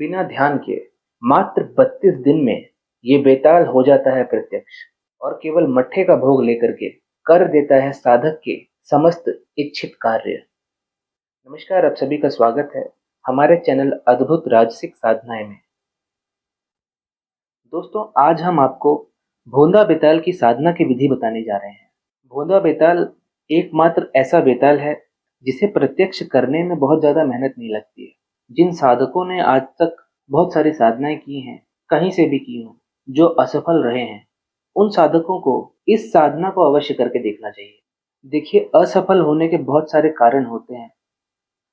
बिना ध्यान के मात्र 32 दिन में ये बेताल हो जाता है प्रत्यक्ष और केवल मट्ठे का भोग लेकर के कर देता है साधक के समस्त इच्छित कार्य। नमस्कार, आप सभी का स्वागत है हमारे चैनल अद्भुत राजसिक साधनाएं में। दोस्तों, आज हम आपको भोंदा बेताल की साधना की विधि बताने जा रहे हैं। भोंदा बेताल एकमात्र ऐसा बेताल है जिसे प्रत्यक्ष करने में बहुत ज्यादा मेहनत नहीं लगती है। जिन साधकों ने आज तक बहुत सारी साधनाएं की हैं, कहीं से भी की हों, जो असफल रहे हैं, उन साधकों को इस साधना को अवश्य करके देखना चाहिए। देखिए, असफल होने के बहुत सारे कारण होते हैं।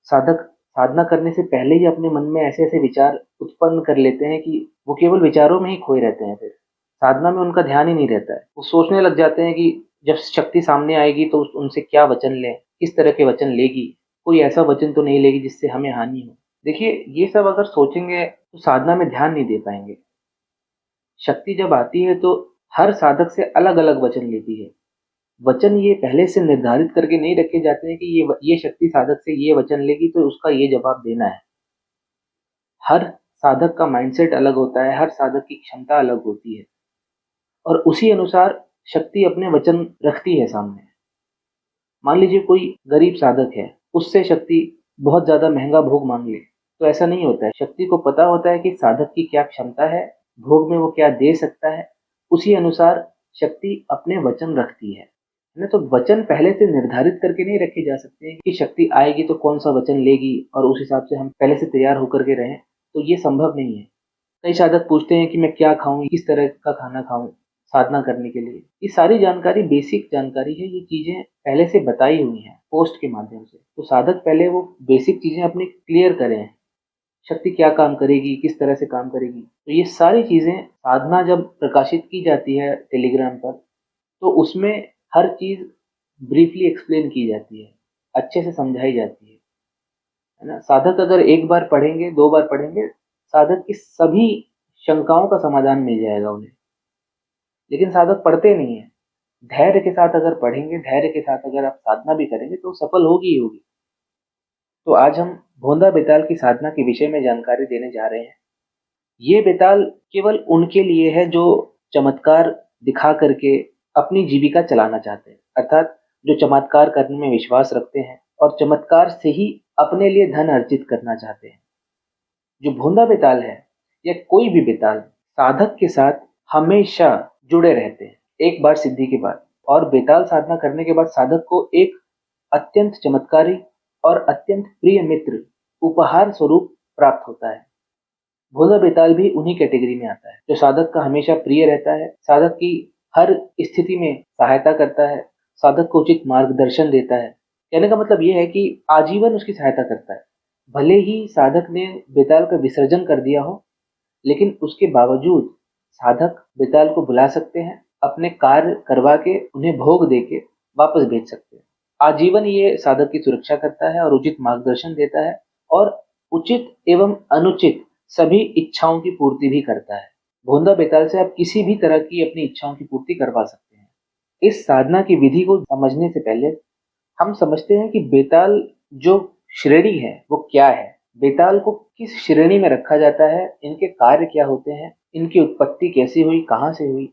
साधक साधना करने से पहले ही अपने मन में ऐसे ऐसे विचार उत्पन्न कर लेते हैं कि वो केवल विचारों में ही खोए रहते हैं। फिर साधना में उनका ध्यान ही नहीं रहता है। वो सोचने लग जाते हैं कि जब शक्ति सामने आएगी तो उनसे क्या वचन लें, किस तरह के वचन लेगी, कोई ऐसा वचन तो नहीं लेगी जिससे हमें हानि हो। देखिए, ये सब अगर सोचेंगे तो साधना में ध्यान नहीं दे पाएंगे। शक्ति जब आती है तो हर साधक से अलग अलग वचन लेती है। वचन ये पहले से निर्धारित करके नहीं रखे जाते हैं कि ये शक्ति साधक से ये वचन लेगी तो उसका ये जवाब देना है। हर साधक का माइंडसेट अलग होता है, हर साधक की क्षमता अलग होती है और उसी अनुसार शक्ति अपने वचन रखती है सामने। मान लीजिए कोई गरीब साधक है, उससे शक्ति बहुत ज्यादा महंगा भोग मांग ले तो ऐसा नहीं होता है। शक्ति को पता होता है कि साधक की क्या क्षमता है, भोग में वो क्या दे सकता है, उसी अनुसार शक्ति अपने वचन रखती है ना। तो वचन पहले से निर्धारित करके नहीं रखे जा सकते कि शक्ति आएगी तो कौन सा वचन लेगी और उस हिसाब से हम पहले से तैयार होकर के रहें, तो ये संभव नहीं है। कई साधक पूछते हैं कि मैं क्या खाऊं, किस तरह का खाना खाऊं साधना करने के लिए। ये सारी जानकारी बेसिक जानकारी है, ये चीजें पहले से बताई हुई हैं पोस्ट के माध्यम से। तो साधक पहले वो बेसिक चीजें अपनी क्लियर करें, शक्ति क्या काम करेगी, किस तरह से काम करेगी। तो ये सारी चीजें साधना जब प्रकाशित की जाती है टेलीग्राम पर, तो उसमें हर चीज ब्रीफली एक्सप्लेन की जाती है, अच्छे से समझाई जाती है ना। साधक अगर एक बार पढ़ेंगे, दो बार पढ़ेंगे, साधक की सभी शंकाओं का समाधान मिल जाएगा उन्हें। लेकिन साधक पढ़ते नहीं है। धैर्य के साथ अगर पढ़ेंगे, धैर्य के साथ अगर आप साधना भी करेंगे तो सफल होगी ही होगी। तो आज हम भोंदा बेताल की साधना के विषय में जानकारी देने जा रहे हैं। ये बेताल केवल उनके लिए है जो चमत्कार दिखा करके अपनी जीविका चलाना चाहते हैं, अर्थात जो चमत्कार करने में विश्वास रखते हैं और चमत्कार से ही अपने लिए धन अर्जित करना चाहते हैं। जो भोंदा बेताल है या कोई भी बेताल साधक के साथ हमेशा जुड़े रहते हैं एक बार सिद्धि के बाद, और बेताल साधना करने के बाद साधक को एक अत्यंत चमत्कारी और अत्यंत प्रिय मित्र उपहार स्वरूप प्राप्त होता है। भोला बेताल भी उन्हीं कैटेगरी में आता है, जो साधक का हमेशा प्रिय रहता है, साधक की हर स्थिति में सहायता करता है, साधक को उचित मार्गदर्शन देता है। कहने का मतलब यह है कि आजीवन उसकी सहायता करता है। भले ही साधक ने बेताल का विसर्जन कर दिया हो, लेकिन उसके बावजूद साधक बेताल को बुला सकते हैं, अपने कार्य करवा के उन्हें भोग दे के वापस भेज सकते हैं। आजीवन ये साधक की सुरक्षा करता है और उचित मार्गदर्शन देता है और उचित एवं अनुचित सभी इच्छाओं की पूर्ति भी करता है। भोंदा बेताल से आप किसी भी तरह की अपनी इच्छाओं की पूर्ति करवा सकते हैं। इस साधना की विधि को समझने से पहले हम समझते हैं कि बेताल जो श्रेणी है वो क्या है, बेताल को किस श्रेणी में रखा जाता है, इनके कार्य क्या होते हैं, इनकी उत्पत्ति कैसी हुई, कहाँ से हुई,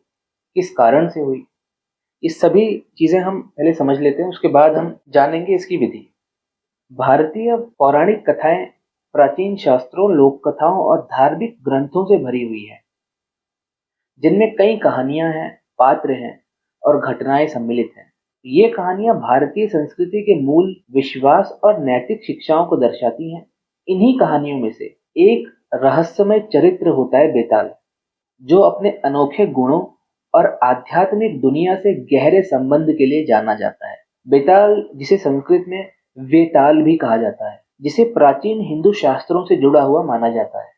किस कारण से हुई। इस सभी चीजें हम पहले समझ लेते हैं, उसके बाद हम जानेंगे इसकी विधि। भारतीय पौराणिक कथाएं प्राचीन शास्त्रों, लोक कथाओं और धार्मिक ग्रंथों से भरी हुई है, जिनमें कई कहानियां हैं, पात्र हैं और घटनाएं सम्मिलित हैं। ये कहानियां भारतीय संस्कृति के मूल, विश्वास और नैतिक शिक्षाओं को दर्शाती हैं। इन्हीं कहानियों में से एक रहस्यमय चरित्र होता है बेताल, जो अपने अनोखे गुणों और आध्यात्मिक दुनिया से गहरे संबंध के लिए जाना जाता है। बेताल, जिसे संस्कृत में वेताल भी कहा जाता है, जिसे प्राचीन हिंदू शास्त्रों से जुड़ा हुआ माना जाता है।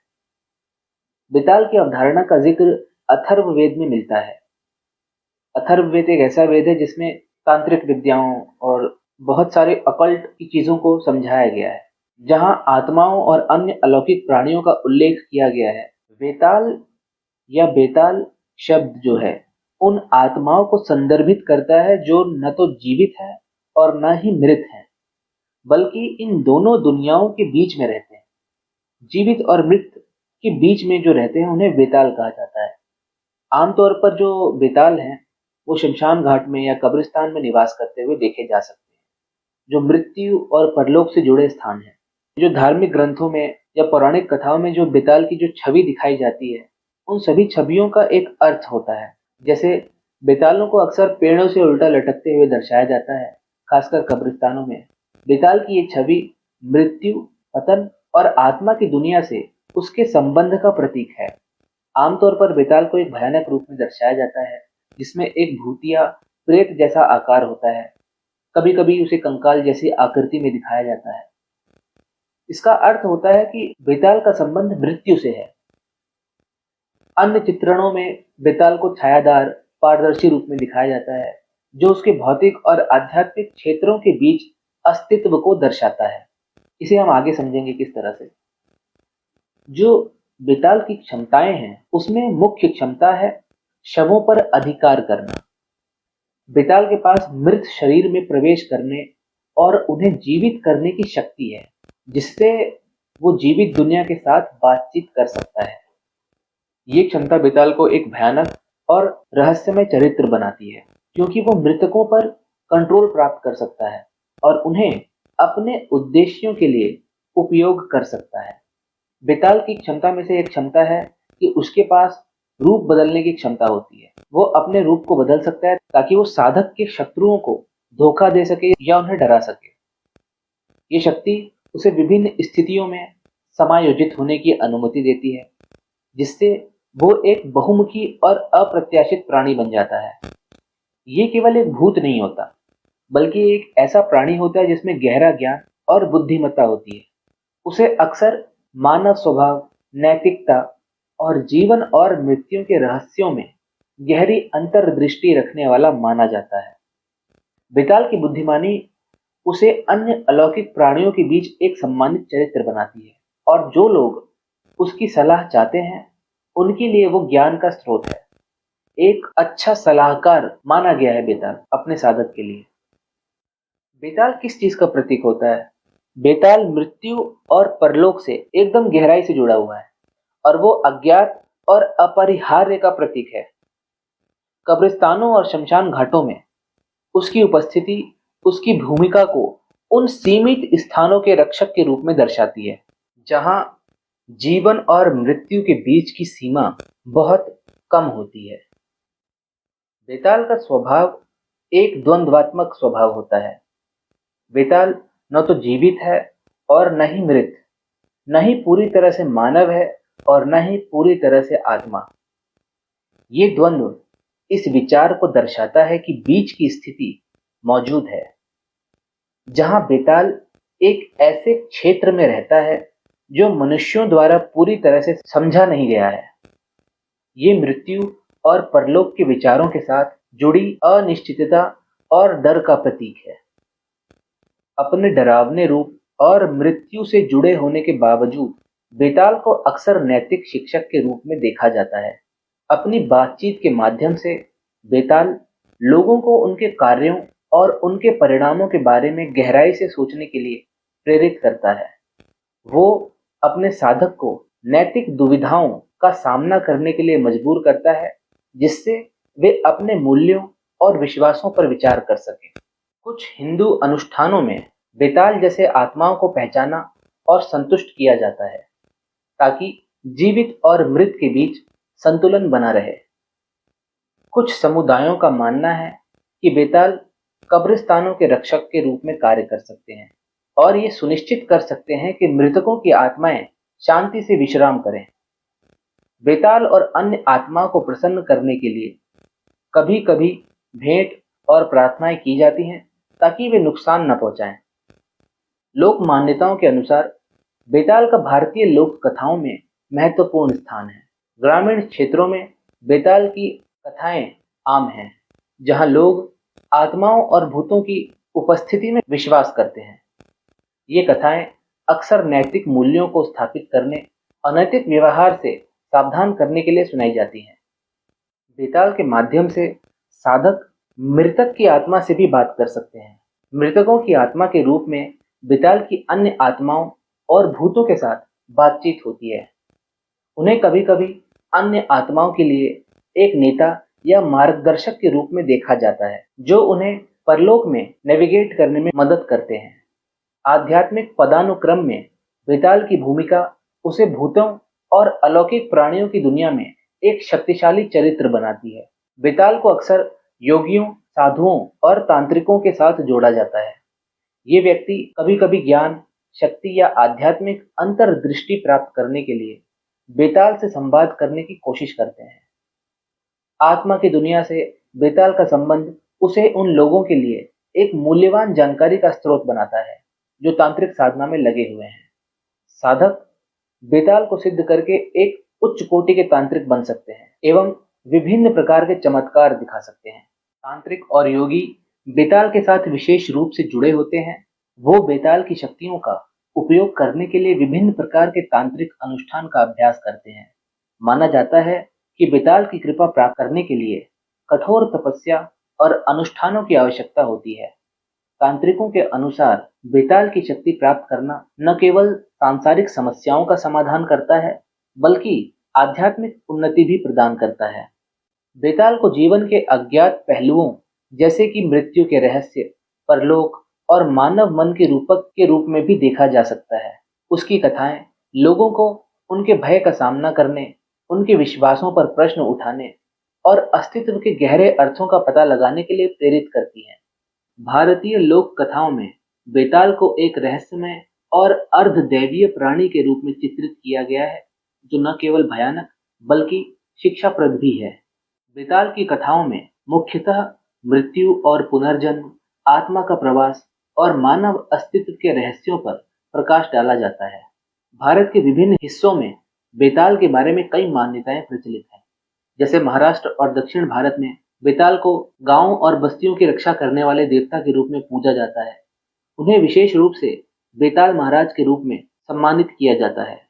बेताल की अवधारणा का जिक्र अथर्ववेद में मिलता है। अथर्ववेद एक ऐसा वेद है जिसमें तांत्रिक विद्याओं और बहुत सारे अकल्ट की चीजों को समझाया गया है, जहां आत्माओं और अन्य अलौकिक प्राणियों का उल्लेख किया गया है। वेताल या बेताल शब्द जो है उन आत्माओं को संदर्भित करता है जो न तो जीवित है और न ही मृत है, बल्कि इन दोनों दुनियाओं के बीच में रहते हैं। जीवित और मृत के बीच में जो रहते हैं उन्हें बेताल कहा जाता है। आमतौर पर जो बेताल हैं वो शमशान घाट में या कब्रिस्तान में निवास करते हुए देखे जा सकते हैं, जो मृत्यु और परलोक से जुड़े स्थान हैं। जो धार्मिक ग्रंथों में या पौराणिक कथाओं में जो बेताल की जो छवि दिखाई जाती है, उन सभी छवियों का एक अर्थ होता है। जैसे बेतालों को अक्सर पेड़ों से उल्टा लटकते हुए दर्शाया जाता है, खासकर कब्रिस्तानों में। बेताल की ये छवि मृत्यु, पतन और आत्मा की दुनिया से उसके संबंध का प्रतीक है। आमतौर पर बेताल को एक भयानक रूप में दर्शाया जाता है, जिसमें एक भूतिया प्रेत जैसा आकार होता है। कभी कभी उसे कंकाल जैसी आकृति में दिखाया जाता है। इसका अर्थ होता है कि बेताल का संबंध मृत्यु से है। अन्य चित्रणों में बेताल को छायादार, पारदर्शी रूप में दिखाया जाता है, जो उसके भौतिक और आध्यात्मिक क्षेत्रों के बीच अस्तित्व को दर्शाता है। इसे हम आगे समझेंगे किस तरह से। जो बेताल की क्षमताएं हैं, उसमें मुख्य क्षमता है शवों पर अधिकार करना। बेताल के पास मृत शरीर में प्रवेश करने और उन्हें जीवित करने की शक्ति है, जिससे वो जीवित दुनिया के साथ बातचीत कर सकता है। ये क्षमता बेताल को एक भयानक और रहस्यमय चरित्र बनाती है, क्योंकि वो मृतकों पर कंट्रोल प्राप्त कर सकता है और उन्हें अपने उद्देश्यों के लिए उपयोग कर सकता है। बेताल की क्षमता में से एक क्षमता है कि उसके पास रूप बदलने की क्षमता होती है। वो अपने रूप को बदल सकता है ताकि वो साधक के शत्रुओं को धोखा दे सके या उन्हें डरा सके। ये शक्ति उसे विभिन्न स्थितियों में समायोजित होने की अनुमति देती है, जिससे वो एक बहुमुखी और अप्रत्याशित प्राणी बन जाता है। ये केवल एक भूत नहीं होता, बल्कि एक ऐसा प्राणी होता है जिसमें गहरा ज्ञान और बुद्धिमत्ता होती है। उसे अक्सर मानव स्वभाव, नैतिकता और जीवन और मृत्यु के रहस्यों में गहरी अंतर्दृष्टि रखने वाला माना जाता है। बेताल की बुद्धिमानी उसे अन्य अलौकिक प्राणियों के बीच एक सम्मानित चरित्र बनाती है, और जो लोग उसकी सलाह चाहते हैं उनके लिए वो ज्ञान का स्रोत है। एक अच्छा सलाहकार माना गया है बेताल अपने साधक के लिए। बेताल किस चीज का प्रतीक होता है? बेताल मृत्यु और परलोक से एकदम गहराई से जुड़ा हुआ है, और वो अज्ञात और अपरिहार्य का प्रतीक है। कब्रिस्तानों और शमशान घाटों में उसकी उपस्थिति उसकी भूमिका को उन सीमित स्थानों के रक्षक के रूप में दर्शाती है, जहां जीवन और मृत्यु के बीच की सीमा बहुत कम होती है। बेताल का स्वभाव एक द्वंद्वात्मक स्वभाव होता है। बेताल न तो जीवित है और न ही मृत, न ही पूरी तरह से मानव है और न ही पूरी तरह से आत्मा। ये द्वंद्व इस विचार को दर्शाता है कि बीच की स्थिति मौजूद है, जहां बेताल एक ऐसे क्षेत्र में रहता है जो मनुष्यों द्वारा पूरी तरह से समझा नहीं गया है। ये मृत्यु और परलोक के विचारों के साथ जुड़ी अनिश्चितता और डर का प्रतीक है। अपने डरावने रूप और मृत्यु से जुड़े होने के बावजूद बेताल को अक्सर नैतिक शिक्षक के रूप में देखा जाता है। अपनी बातचीत के माध्यम से बेताल लोगों को उनके कार्यों और उनके परिणामों के बारे में गहराई से सोचने के लिए प्रेरित करता है। वो अपने साधक को नैतिक दुविधाओं का सामना करने के लिए मजबूर करता है, जिससे वे अपने मूल्यों और विश्वासों पर विचार कर सकें। कुछ हिंदू अनुष्ठानों में बेताल जैसे आत्माओं को पहचाना और संतुष्ट किया जाता है, ताकि जीवित और मृत के बीच संतुलन बना रहे। कुछ समुदायों का मानना है कि बेताल कब्रिस्तानों के रक्षक के रूप में कार्य कर सकते हैं और ये सुनिश्चित कर सकते हैं कि मृतकों की आत्माएं शांति से विश्राम करें। बेताल और अन्य आत्माओं को प्रसन्न करने के लिए कभी कभी भेंट और प्रार्थनाएं की जाती हैं, ताकि वे नुकसान न पहुंचाएं। लोक मान्यताओं के अनुसार बेताल का भारतीय लोक कथाओं में महत्वपूर्ण स्थान है। ग्रामीण क्षेत्रों में बेताल की कथाएं आम हैं, जहां लोग आत्माओं और भूतों की उपस्थिति में विश्वास करते हैं। ये कथाएं अक्सर नैतिक मूल्यों को स्थापित करने, अनैतिक व्यवहार से सावधान करने के लिए सुनाई जाती हैं। बेताल के माध्यम से साधक मृतक की आत्मा से भी बात कर सकते हैं। मृतकों की आत्मा के रूप में बेताल की अन्य आत्माओं और भूतों के साथ बातचीत होती है। उन्हें कभी कभी अन्य आत्माओं के लिए एक नेता या मार्गदर्शक के रूप में देखा जाता है, जो उन्हें परलोक में नेविगेट करने में मदद करते हैं। आध्यात्मिक पदानुक्रम में बेताल की भूमिका उसे भूतों और अलौकिक प्राणियों की दुनिया में एक शक्तिशाली चरित्र बनाती है। बेताल को अक्सर योगियों, साधुओं और तांत्रिकों के साथ जोड़ा जाता है। ये व्यक्ति कभी-कभी ज्ञान, शक्ति या आध्यात्मिक अंतर्दृष्टि प्राप्त करने के लिए बेताल से संवाद करने की कोशिश करते हैं। आत्मा की दुनिया से बेताल का संबंध उसे उन लोगों के लिए एक मूल्यवान जानकारी का स्रोत बनाता है जो तांत्रिक साधना में लगे हुए हैं। साधक बेताल को सिद्ध करके एक उच्च कोटि के तांत्रिक बन सकते हैं एवं विभिन्न प्रकार के चमत्कार दिखा सकते हैं। तांत्रिक और योगी बेताल के साथ विशेष रूप से जुड़े होते हैं। वो बेताल की शक्तियों का उपयोग करने के लिए विभिन्न प्रकार के तांत्रिक अनुष्ठान का अभ्यास करते हैं। माना जाता है कि बेताल की कृपा प्राप्त करने के लिए कठोर तपस्या और अनुष्ठानों की आवश्यकता होती है। तांत्रिकों के अनुसार बेताल की शक्ति प्राप्त करना न केवल सांसारिक समस्याओं का समाधान करता है, बल्कि आध्यात्मिक उन्नति भी प्रदान करता है। बेताल को जीवन के अज्ञात पहलुओं जैसे कि मृत्यु के रहस्य, परलोक और मानव मन के रूपक के रूप में भी देखा जा सकता है। उसकी कथाएं लोगों को उनके भय का सामना करने, उनके विश्वासों पर प्रश्न उठाने और अस्तित्व के गहरे अर्थों का पता लगाने के लिए प्रेरित करती हैं। भारतीय लोक कथाओं में बेताल को एक रहस्यमय और अर्धदैवीय प्राणी के रूप में चित्रित किया गया है, जो न केवल भयानक बल्कि शिक्षाप्रद भी है। बेताल की कथाओं में मुख्यतः मृत्यु और पुनर्जन्म, आत्मा का प्रवास और मानव अस्तित्व के रहस्यों पर प्रकाश डाला जाता है। भारत के विभिन्न हिस्सों में बेताल के बारे में कई मान्यताएं प्रचलित हैं। जैसे महाराष्ट्र और दक्षिण भारत में बेताल को गांवों और बस्तियों की रक्षा करने वाले देवता के रूप में पूजा जाता है। उन्हें विशेष रूप से बेताल महाराज के रूप में सम्मानित किया जाता है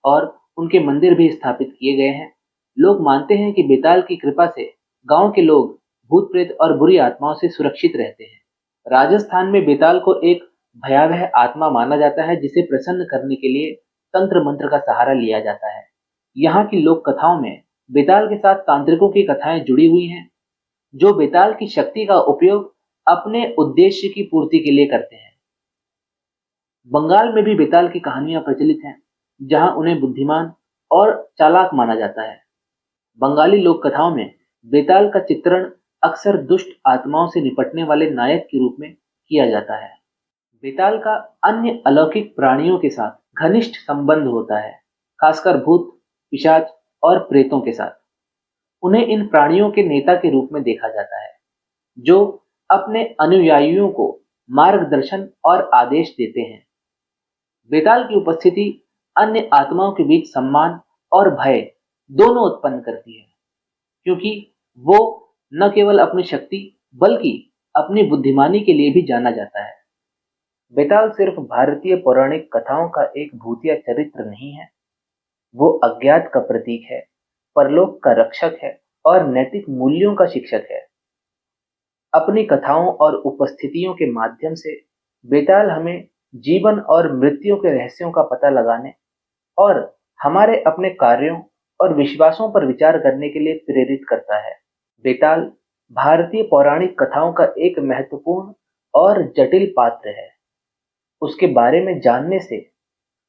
और उनके मंदिर भी स्थापित किए गए हैं। लोग मानते हैं कि बेताल की कृपा से गांव के लोग भूत प्रेत और बुरी आत्माओं से सुरक्षित रहते हैं। राजस्थान में बेताल को एक भयावह आत्मा माना जाता है, जिसे प्रसन्न करने के लिए तंत्र मंत्र का सहारा लिया जाता है। यहाँ की लोक कथाओं में बेताल के साथ तांत्रिकों की कथाएं जुड़ी हुई हैं, जो बेताल की शक्ति का उपयोग अपने उद्देश्य की पूर्ति के लिए करते हैं। बंगाल में भी बेताल की कहानियां प्रचलित हैं, जहां उन्हें बुद्धिमान और चालाक माना जाता है। बंगाली लोक कथाओं में बेताल का चित्रण अक्सर दुष्ट आत्माओं से निपटने वाले नायक के रूप में किया जाता है। बेताल का अन्य अलौकिक प्राणियों के साथ घनिष्ठ संबंध होता है, खासकर भूत, पिशाच और प्रेतों के साथ। उन्हें इन प्राणियों के नेता के रूप में देखा जाता है, जो अपने अनुयायियों को मार्गदर्शन और आदेश देते हैं। बेताल की उपस्थिति अन्य आत्माओं के बीच सम्मान और भय दोनों उत्पन्न करती है, क्योंकि वो न केवल अपनी शक्ति बल्कि अपनी बुद्धिमानी के लिए भी जाना जाता है। बेताल सिर्फ भारतीय पौराणिक कथाओं का एक भूतिया चरित्र नहीं है, वो अज्ञात का प्रतीक है, परलोक का रक्षक है और नैतिक मूल्यों का शिक्षक है। अपनी कथाओं और उपस्थितियों के माध्यम से बेताल हमें जीवन और मृत्यु के रहस्यों का पता लगाने और हमारे अपने कार्यों और विश्वासों पर विचार करने के लिए प्रेरित करता है। बेताल भारतीय पौराणिक कथाओं का एक महत्वपूर्ण और जटिल पात्र है। उसके बारे में जानने से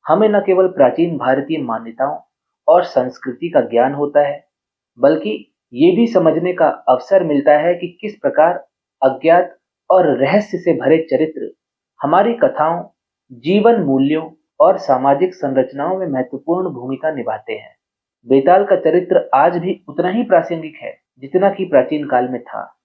हमें न केवल प्राचीन भारतीय मान्यताओं और संस्कृति का ज्ञान होता है, बल्कि ये भी समझने का अवसर मिलता है कि किस प्रकार अज्ञात और रहस्य से भरे चरित्र हमारी कथाओं, जीवन मूल्यों और सामाजिक संरचनाओं में महत्वपूर्ण भूमिका निभाते हैं। बेताल का चरित्र आज भी उतना ही प्रासंगिक है जितना कि प्राचीन काल में था।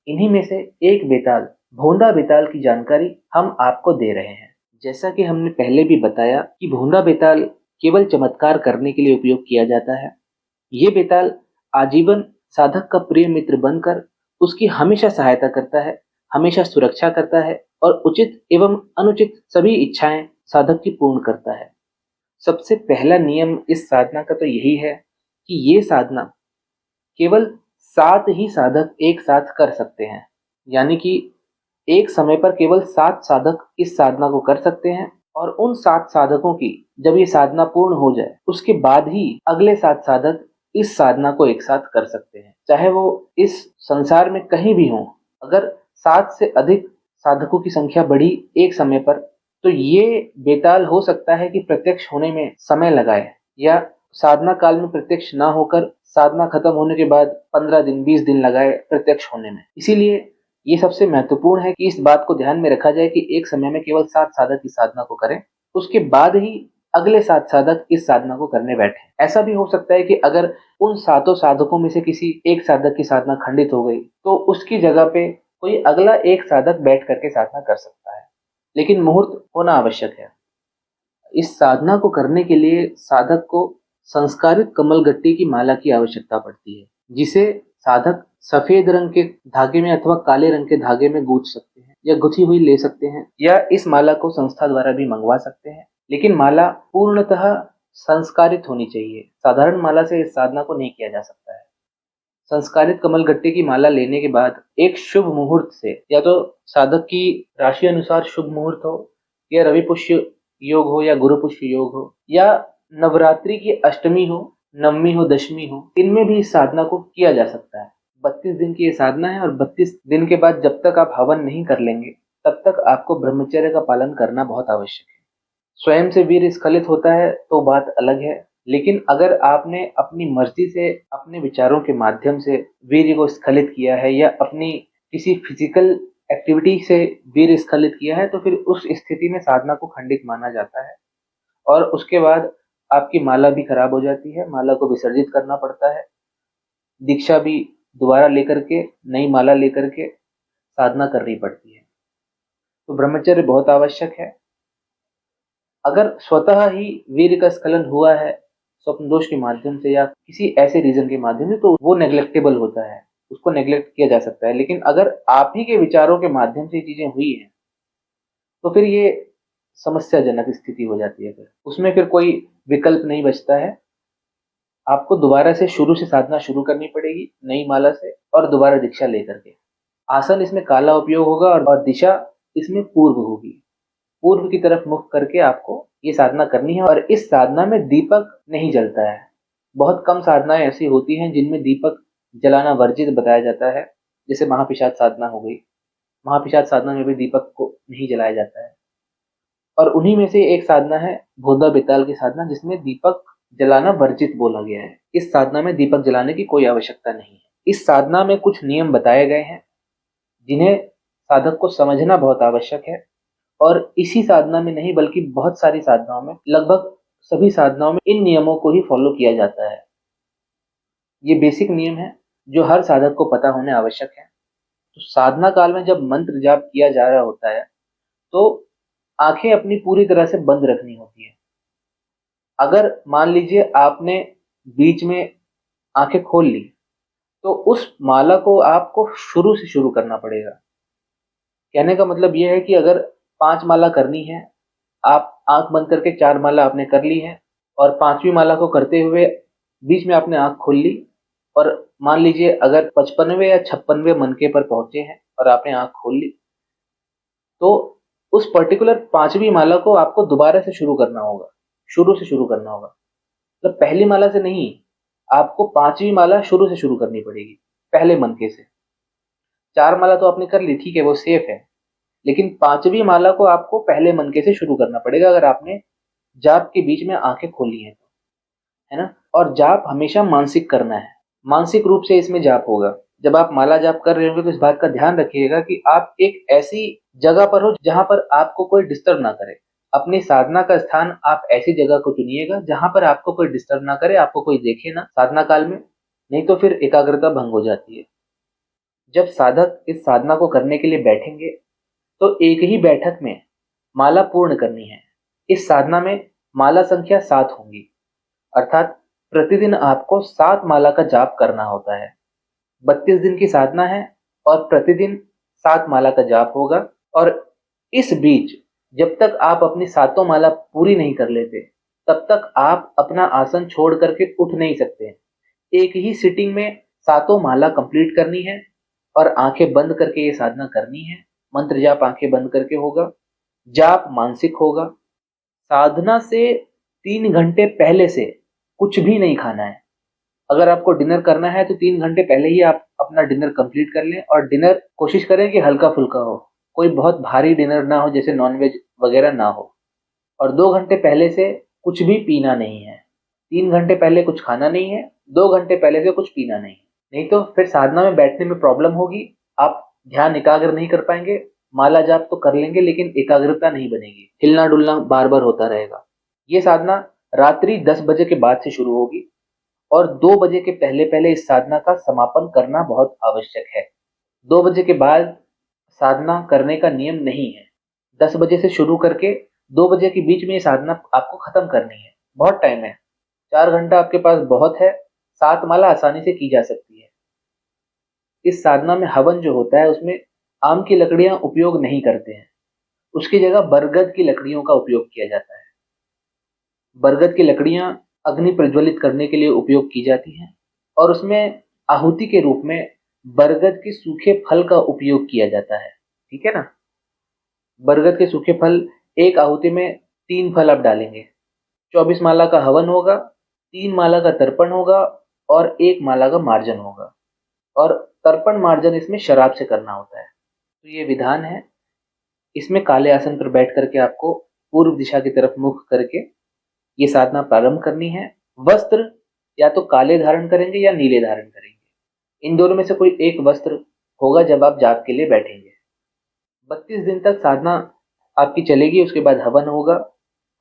इन्हीं में से एक बेताल, भोंदा बेताल की जानकारी हम आपको दे रहे हैं। जैसा कि हमने पहले भी बताया कि भोंदा बेताल केवल चमत्कार करने के लिए उपयोग किया जाता है। ये बेताल आजीवन साधक का प्रिय मित्र बनकर उसकी हमेशा सहायता करता है, हमेशा सुरक्षा करता है और उचित एवं अनुचित सभी इच्छाएं साधक की पूर्ण करता है। सबसे पहला नियम इस साधना का तो यही है कि ये साधना केवल 7 ही साधक एक साथ कर सकते हैं, यानी कि एक समय पर केवल 7 साधक इस साधना को कर सकते हैं और उन 7 साधकों की जब ये साधना पूर्ण हो जाए उसके बाद ही अगले 7 साधक इस साधना को एक साथ कर सकते हैं, चाहे वो इस संसार में कहीं भी हों। अगर 7 से अधिक साधकों की संख्या बढ़ी एक समय पर, तो ये बेताल हो सकता है कि प्रत्यक्ष होने में समय लगाए, या साधना काल में प्रत्यक्ष ना होकर साधना खत्म होने के बाद 15 दिन 20 दिन लगाए प्रत्यक्ष होने में। इसीलिए ये सबसे महत्वपूर्ण है कि इस बात को ध्यान में रखा जाए कि एक समय में केवल 7 साधक इस साधना को करें, उसके बाद ही अगले 7 साधक इस साधना को करने बैठे। ऐसा भी हो सकता है कि अगर उन 7 साधकों में से किसी एक साधक की साधना खंडित हो गई, तो उसकी जगह पे कोई अगला एक साधक बैठ करके साधना कर सकता है, लेकिन मुहूर्त होना आवश्यक है। इस साधना को करने के लिए साधक को संस्कारित कमलगट्टी की माला की आवश्यकता पड़ती है, जिसे साधक सफेद रंग के धागे में अथवा काले रंग के धागे में गूंथ सकते हैं, या गुथी हुई ले सकते हैं, या इस माला को संस्था द्वारा भी मंगवा सकते हैं। लेकिन माला पूर्णतः संस्कारित होनी चाहिए। साधारण माला से इस साधना को नहीं किया जा सकता है। संस्कारित कमलगट्टे की माला लेने के बाद एक शुभ मुहूर्त से, या तो साधक की राशि अनुसार शुभ मुहूर्त हो, या रवि पुष्य योग हो, या गुरु पुष्य योग हो, या नवरात्रि की अष्टमी हो, नवमी हो, दशमी हो, इनमें भी इस साधना को किया जा सकता है। 32 दिन की ये साधना है, और 32 दिन के बाद जब तक आप हवन नहीं कर लेंगे तब तक आपको ब्रह्मचर्य का पालन करना बहुत आवश्यक है। स्वयं से वीर स्खलित होता है तो बात अलग है, लेकिन अगर आपने अपनी मर्जी से अपने विचारों के माध्यम से वीर्य को स्खलित किया है, या अपनी किसी फिजिकल एक्टिविटी से वीर्य स्खलित किया है, तो फिर उस स्थिति में साधना को खंडित माना जाता है, और उसके बाद आपकी माला भी खराब हो जाती है, माला को विसर्जित करना पड़ता है, दीक्षा भी दोबारा लेकर के नई माला लेकर के साधना करनी पड़ती है। तो ब्रह्मचर्य बहुत आवश्यक है। अगर स्वतः ही वीर्य का स्खलन हुआ है स्वप्न दोष के माध्यम से, या किसी ऐसे रीजन के माध्यम से, तो वो नेग्लेक्टेबल होता है, उसको नेग्लेक्ट किया जा सकता है। लेकिन अगर आप ही के विचारों के माध्यम से चीजें हुई हैं, तो फिर ये समस्याजनक स्थिति हो जाती है। फिर उसमें फिर कोई विकल्प नहीं बचता है, आपको दोबारा से शुरू से साधना शुरू करनी पड़ेगी नई माला से, और दोबारा दीक्षा लेकर के। आसन इसमें काला उपयोग होगा, और दिशा इसमें पूर्व होगी। पूर्व की तरफ मुख करके आपको ये साधना करनी है, और इस साधना में दीपक नहीं जलता है। बहुत कम साधनाएं ऐसी होती हैं जिनमें दीपक जलाना वर्जित बताया जाता है, जैसे महापिशाच साधना हो गई। महापिशाच साधना में भी दीपक को नहीं जलाया जाता है। और उन्हीं में से एक साधना है भोंदा बेताल की साधना, जिसमें दीपक जलाना वर्जित बोला गया है। इस साधना में दीपक जलाने की कोई आवश्यकता नहीं है। इस साधना में कुछ नियम बताए गए हैं जिन्हें साधक को समझना बहुत आवश्यक है, और इसी साधना में नहीं बल्कि बहुत सारी साधनाओं में, लगभग सभी साधनाओं में इन नियमों को ही फॉलो किया जाता है। ये बेसिक नियम है जो हर साधक को पता होने आवश्यक है। तो साधना काल में जब मंत्र जाप किया जा रहा होता है, तो आंखें अपनी पूरी तरह से बंद रखनी होती है। अगर मान लीजिए आपने बीच में आंखें खोल ली, तो उस माला को आपको शुरू से शुरू करना पड़ेगा। कहने का मतलब यह है कि अगर 5 माला करनी है, आप आंख बंद करके 4 माला आपने कर ली है, और 5वीं माला को करते हुए बीच में आपने आंख खोल ली, और मान लीजिए अगर 55वें या 56वें मनके पर पहुंचे हैं और आपने आंख खोल ली, तो उस पर्टिकुलर 5वीं माला को आपको दोबारा से शुरू करना होगा, शुरू से शुरू करना होगा। मतलब पहली माला से नहीं, आपको 5वीं माला शुरू से शुरू करनी पड़ेगी, पहले मनके से। 4 माला तो आपने कर ली, ठीक है, वो सेफ है, लेकिन 5वीं माला को आपको पहले मनके से शुरू करना पड़ेगा, अगर आपने जाप के बीच में आंखें खोली हैं तो, है ना। और जाप हमेशा मानसिक करना है, मानसिक रूप से इसमें जाप होगा। जब आप माला जाप कर रहे होंगे तो इस बात का ध्यान रखिएगा कि आप एक ऐसी जगह पर हो जहां पर आपको कोई डिस्टर्ब ना करे। अपनी साधना का स्थान आप ऐसी जगह को चुनिएगा जहां पर आपको कोई डिस्टर्ब ना करे, आपको कोई देखे ना साधना काल में, नहीं तो फिर एकाग्रता भंग हो जाती है। जब साधक इस साधना को करने के लिए बैठेंगे, तो एक ही बैठक में माला पूर्ण करनी है। इस साधना में माला संख्या 7 होंगी, अर्थात प्रतिदिन आपको 7 माला का जाप करना होता है। 32 दिन की साधना है, और प्रतिदिन 7 माला का जाप होगा। और इस बीच जब तक आप अपनी 7 माला पूरी नहीं कर लेते, तब तक आप अपना आसन छोड़ करके उठ नहीं सकते। एक ही सिटिंग में 7 माला कंप्लीट करनी है, और आंखें बंद करके ये साधना करनी है। मंत्र जाप आंखें बंद करके होगा, जाप मानसिक होगा, साधना से 3 घंटे पहले से कुछ भी नहीं खाना है। अगर आपको डिनर करना है तो 3 घंटे पहले ही आप अपना डिनर कंप्लीट कर लें, और डिनर कोशिश करें कि हल्का फुल्का हो, कोई बहुत भारी डिनर ना हो जैसे नॉनवेज वगैरह ना हो। और 2 घंटे पहले से कुछ भी पीना नहीं है। 3 घंटे पहले कुछ खाना नहीं है, 2 घंटे पहले से कुछ पीना नहीं है। नहीं तो फिर साधना में बैठने में प्रॉब्लम होगी, आप ध्यान एकाग्र नहीं कर पाएंगे। माला जाप तो कर लेंगे लेकिन एकाग्रता नहीं बनेगी, हिलना डुलना बार बार होता रहेगा। ये साधना रात्रि 10 बजे के बाद से शुरू होगी, और 2 बजे के पहले पहले इस साधना का समापन करना बहुत आवश्यक है। 2 बजे के बाद साधना करने का नियम नहीं है। 10 बजे से शुरू करके 2 बजे के बीच में ये साधना आपको खत्म करनी है। बहुत टाइम है, 4 घंटा आपके पास बहुत है। 7 माला आसानी से की जा सकती है। इस साधना में हवन जो होता है उसमें आम की लकड़ियां उपयोग नहीं करते हैं, उसकी जगह बरगद की लकड़ियों का उपयोग किया जाता है। बरगद की लकड़ियां अग्नि प्रज्वलित करने के लिए उपयोग की जाती हैं, और उसमें आहुति के रूप में बरगद के सूखे फल का उपयोग किया जाता है। ठीक है ना। बरगद के सूखे फल, एक आहुति में 3 फल आप डालेंगे। 24 माला का हवन होगा, 3 माला का तर्पण होगा, और 1 माला का मार्जन होगा। और तर्पण मार्जन इसमें शराब से करना होता है। तो ये विधान है। इसमें काले आसन पर बैठ करके आपको पूर्व दिशा की तरफ मुख करके ये साधना प्रारंभ करनी है। वस्त्र या तो काले धारण करेंगे या नीले धारण करेंगे। इन दोनों में से कोई एक वस्त्र होगा जब आप जाप के लिए बैठेंगे। 32 दिन तक साधना आपकी चलेगी, उसके बाद हवन होगा।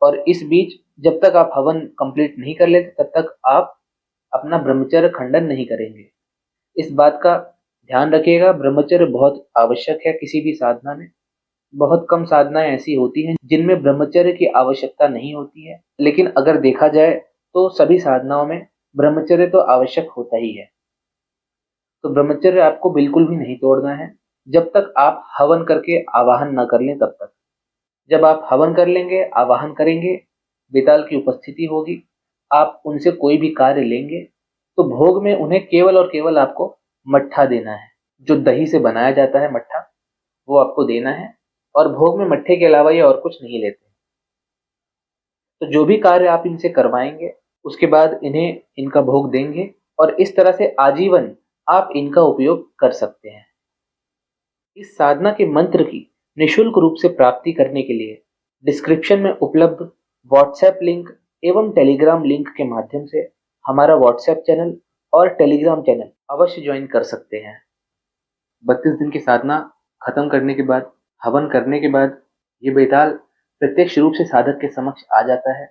और इस बीच जब तक आप हवन कंप्लीट नहीं कर लेते तब तक आप अपना ब्रह्मचर्य खंडन नहीं करेंगे। इस बात का ध्यान रखिएगा, ब्रह्मचर्य बहुत आवश्यक है किसी भी साधना में। बहुत कम साधनाएं ऐसी होती हैं जिनमें ब्रह्मचर्य की आवश्यकता नहीं होती है, लेकिन अगर देखा जाए तो सभी साधनाओं में ब्रह्मचर्य तो आवश्यक होता ही है। तो ब्रह्मचर्य आपको बिल्कुल भी नहीं तोड़ना है जब तक आप हवन करके आवाहन न कर लें तब तक। जब आप हवन कर लेंगे, आवाहन करेंगे, बेताल की उपस्थिति होगी, आप उनसे कोई भी कार्य लेंगे तो भोग में उन्हें केवल और केवल आपको मट्ठा देना है। जो दही से बनाया जाता है मट्ठा, वो आपको देना है। और भोग में मट्ठे के अलावा ये और कुछ नहीं लेते। तो जो भी कार्य आप इनसे करवाएंगे उसके बाद इन्हें इनका भोग देंगे, और इस तरह से आजीवन आप इनका उपयोग कर सकते हैं। इस साधना के मंत्र की निशुल्क रूप से प्राप्ति करने के लिए डिस्क्रिप्शन में उपलब्ध व्हाट्सएप लिंक एवं टेलीग्राम लिंक के माध्यम से हमारा व्हाट्सएप चैनल और टेलीग्राम चैनल अवश्य ज्वाइन कर सकते हैं। 32 दिन की साधना खत्म करने के बाद, हवन करने के बाद, ये बेताल प्रत्यक्ष रूप से साधक के समक्ष आ जाता है।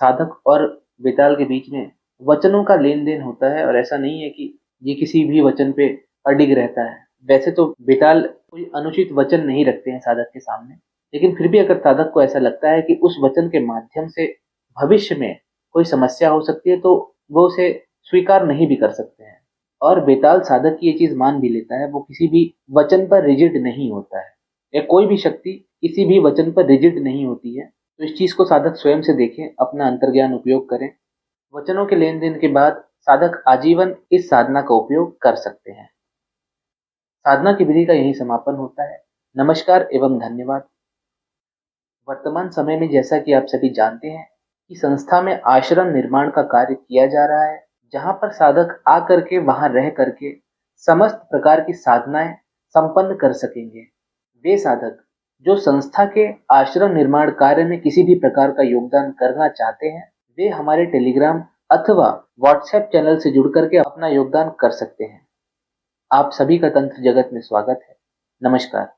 साधक और बेताल के बीच में वचनों का लेन देन होता है, और ऐसा नहीं है कि ये किसी भी वचन पे अडिग रहता है। वैसे तो बेताल कोई अनुचित वचन नहीं रखते हैं साधक के सामने, लेकिन फिर भी अगर साधक को ऐसा लगता है कि उस वचन के माध्यम से भविष्य में कोई समस्या हो सकती है तो वो उसे स्वीकार नहीं भी कर सकते हैं। और बेताल साधक की ये चीज मान भी लेता है, वो किसी भी वचन पर रिजिड नहीं होता है, या कोई भी शक्ति किसी भी वचन पर रिजिड नहीं होती है। तो इस चीज को साधक स्वयं से देखें, अपना अंतर्ज्ञान उपयोग करें। वचनों के लेन देन के बाद साधक आजीवन इस साधना का उपयोग कर सकते हैं। साधना की विधि का यही समापन होता है। नमस्कार एवं धन्यवाद। वर्तमान समय में जैसा कि आप सभी जानते हैं कि संस्था में आश्रम निर्माण का कार्य किया जा रहा है, जहां पर साधक आ करके वहां रह करके समस्त प्रकार की साधनाएं संपन्न कर सकेंगे। वे साधक जो संस्था के आश्रम निर्माण कार्य में किसी भी प्रकार का योगदान करना चाहते हैं, वे हमारे टेलीग्राम अथवा व्हाट्सएप चैनल से जुड़ करके अपना योगदान कर सकते हैं। आप सभी का तंत्र जगत में स्वागत है। नमस्कार।